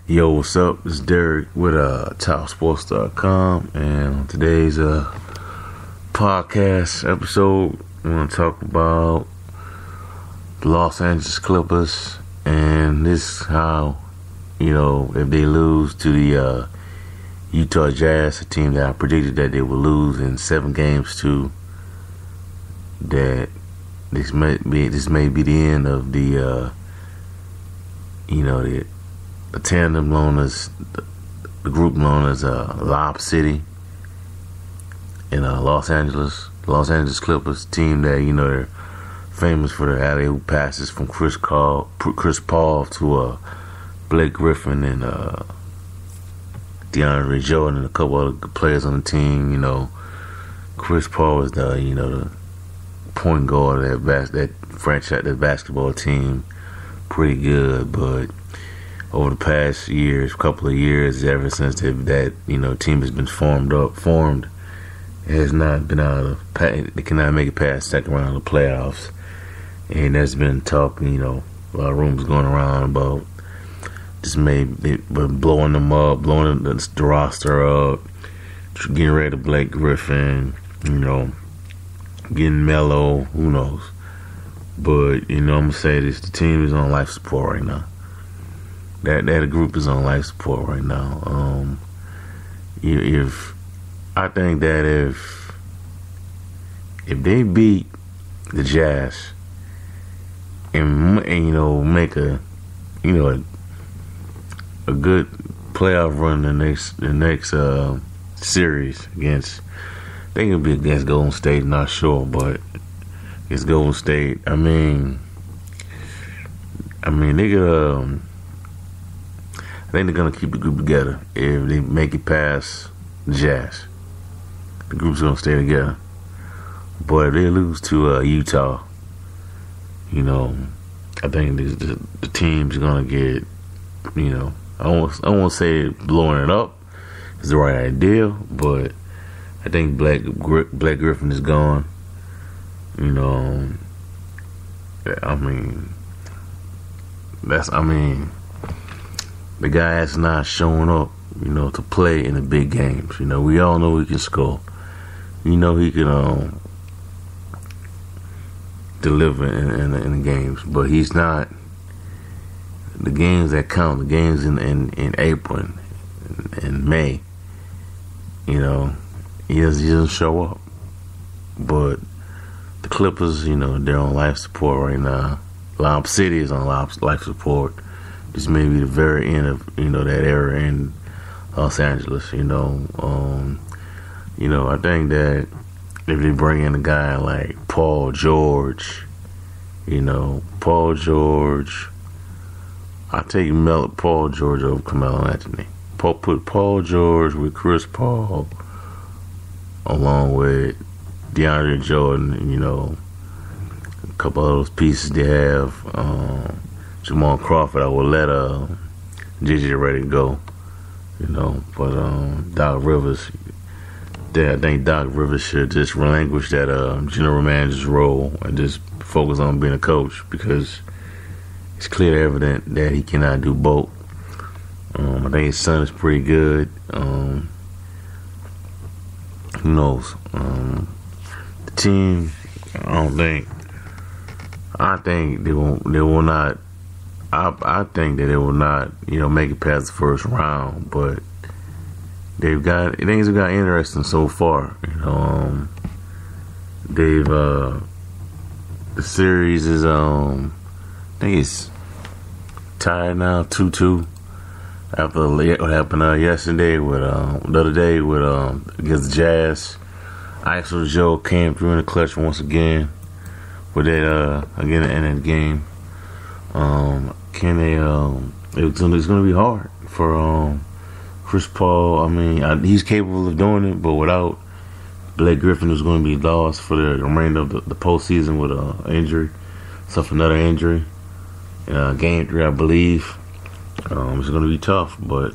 Yo, what's up? It's Derek with TopSports.com, and on today's podcast episode, we want to talk about the Los Angeles Clippers, and this is how, if they lose to the Utah Jazz, a team that I predicted that they would lose in 7 games to, that this may be the end of the the tandem known as the group known as Lob City in Los Angeles. Los Angeles Clippers, team that they're famous for their alley-oop passes from Chris Paul to Blake Griffin and DeAndre Jordan and a couple other players on the team. Chris Paul is the point guard of that franchise, that basketball team. Pretty good, but over the past couple of years, ever since that team has been formed, it has not been they cannot make it past second round of the playoffs, and there's been talk, a lot of rumors going around about just blowing them up, blowing the roster up, getting rid of Blake Griffin, getting Melo, who knows. But I'm gonna say this: the team is on life support right now. That group is on life support right now. I think that if they beat the Jazz and make a good playoff run the next series against, I think it'll be against Golden State, not sure, but against Golden State, I mean they could I think they're gonna keep the group together. If they make it past the Jazz, the group's gonna stay together. But if they lose to Utah, I think the team's gonna get, I won't say blowing it up is the right idea, but I think Blake Griffin is gone. The guy has not shown up, to play in the big games. We all know he can score. He can deliver in the games, but he's not. The games that count, the games in April and May, he doesn't show up. But the Clippers, they're on life support right now. Lob City is on life support. This may be the very end of that era in Los Angeles. I think that if they bring in a guy like Paul George, I take Paul George over Carmelo Anthony. Put Paul George with Chris Paul, along with DeAndre Jordan. A couple of those pieces they have. Jamal Crawford, I will let JJ Redick go, but Doc Rivers, I think Doc Rivers should just relinquish that general manager's role and just focus on being a coach, because it's clear evident that he cannot do both. I think his son is pretty good. Who knows? The team, I think they will not. I think that it will not, make it past the first round, but things have got interesting so far. The series is, I think it's tied now 2-2 after what happened yesterday with the other day with against the Jazz. ISO Joe came through in the clutch once again with that again in that game. Can they? It's going to be hard for Chris Paul. He's capable of doing it, but without Blake Griffin, who's going to be lost for the remainder of the postseason with an injury, suffered another injury in Game 3, I believe. It's going to be tough, but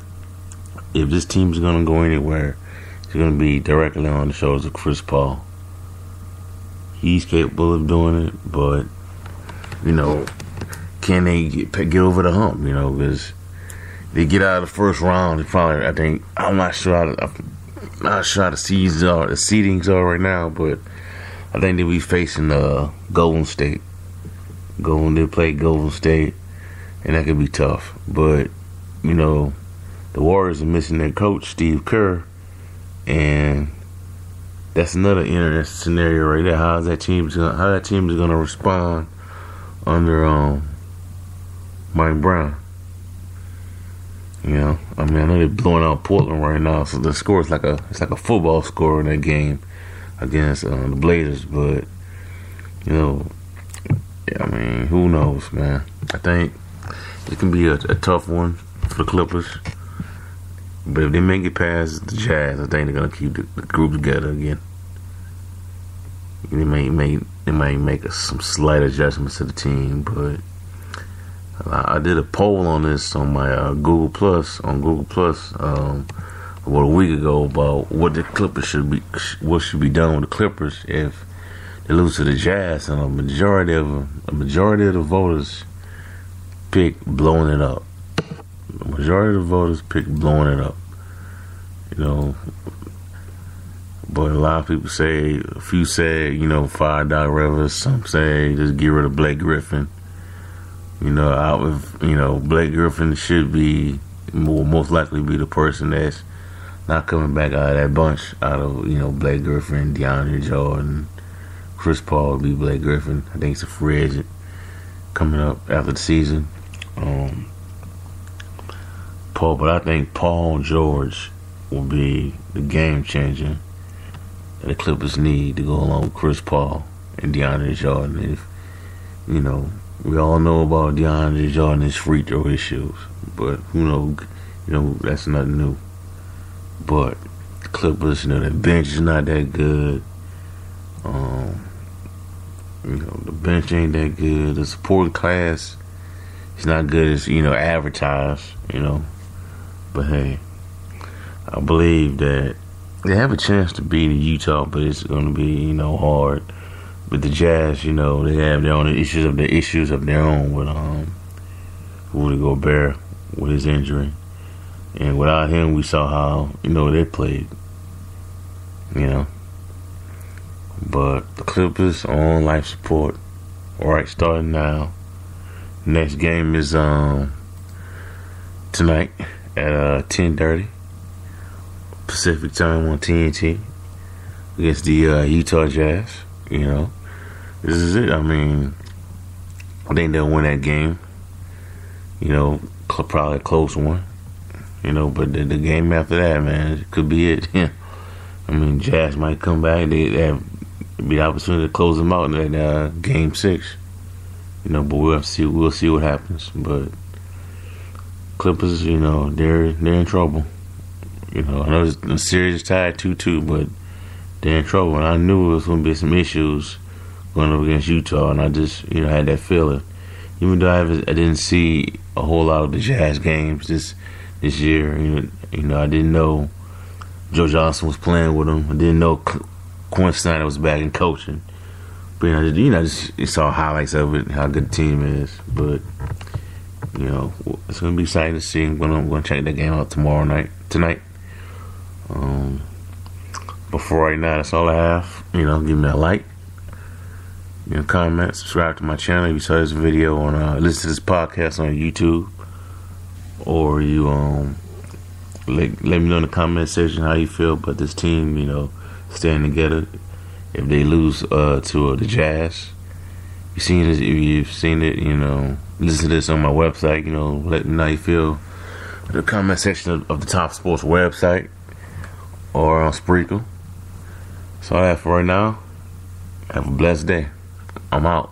if this team's going to go anywhere, it's going to be directly on the shoulders of Chris Paul. He's capable of doing it, but can they get over the hump? Because they get out of the first round, they probably, I think, I'm not sure how the seedings are right now, but I think they'll be facing Golden State. They play Golden State, and that could be tough. But you know, the Warriors are missing their coach, Steve Kerr, and that's another interesting scenario right there. How that team is going to respond under Mike Brown? You know, I mean, I know they're blowing out Portland right now, so the score is like a football score in that game against the Blazers. But you know, I mean, who knows, man? I think it can be a tough one for the Clippers. But if they make it past the Jazz, I think they're gonna keep the group together again. They might make some slight adjustments to the team, but I did a poll on this on my Google Plus about a week ago about what the Clippers should be done with the Clippers if they lose to the Jazz, and a majority of the voters picked blowing it up. The majority of the voters picked blowing it up. You know, but a lot of people say, a few say, you know, fire Doc Rivers. Some say just get rid of Blake Griffin. You know, Blake Griffin should be most likely be the person that's not coming back out of that bunch. Out of, you know, Blake Griffin, DeAndre Jordan, Chris Paul would be Blake Griffin. I think he's a free agent coming up after the season. But I think Paul George will be the game changer that the Clippers need to go along with Chris Paul and DeAndre Jordan. If, you know, we all know about DeAndre Jordan's free throw issues, but who knows? You know, that's nothing new. But the Clippers, you know, their bench is not that good. You know, the bench ain't that good. The supporting class is not good as, you know, advertised, you know. But hey, I believe that they have a chance to beat Utah, but it's going to be, you know, hard. But the Jazz, you know, they have their own issues of their own with Rudy Gobert with his injury, and without him, we saw how, you know, they played. You know, but the Clippers are on life support. All right, starting now. Next game is tonight at 10:30 Pacific time on TNT against the Utah Jazz. You know, this is it. I mean, I think they'll win that game. You know, probably a close one. You know, but the game after that, man, it could be it. I mean, Jazz might come back. They have the opportunity to close them out in that game 6. You know, but we'll see what happens. But Clippers, you know, they're in trouble. You know, I know the series is tied 2-2, but they're in trouble. And I knew it was going to be some issues going up against Utah, and I just, you know, had that feeling. Even though I didn't see a whole lot of the Jazz games this year, you know, I didn't know Joe Johnson was playing with them. I didn't know Quinn Snyder was back in coaching. But you know, just saw highlights of it, how good the team is. But you know, it's gonna be exciting to see. I'm gonna check that game out tonight. But for right now, that's all I have. You know, give me a like, you know, comment, subscribe to my channel. If you saw this video on, listen to this podcast on YouTube, or you let me know in the comment section how you feel about this team. You know, staying together. If they lose to the Jazz, if you've seen it, you know, listen to this on my website. You know, let me know how you feel in the comment section of the Top Sports website or on Spreaker. So all I have for right now. Have a blessed day. I'm out.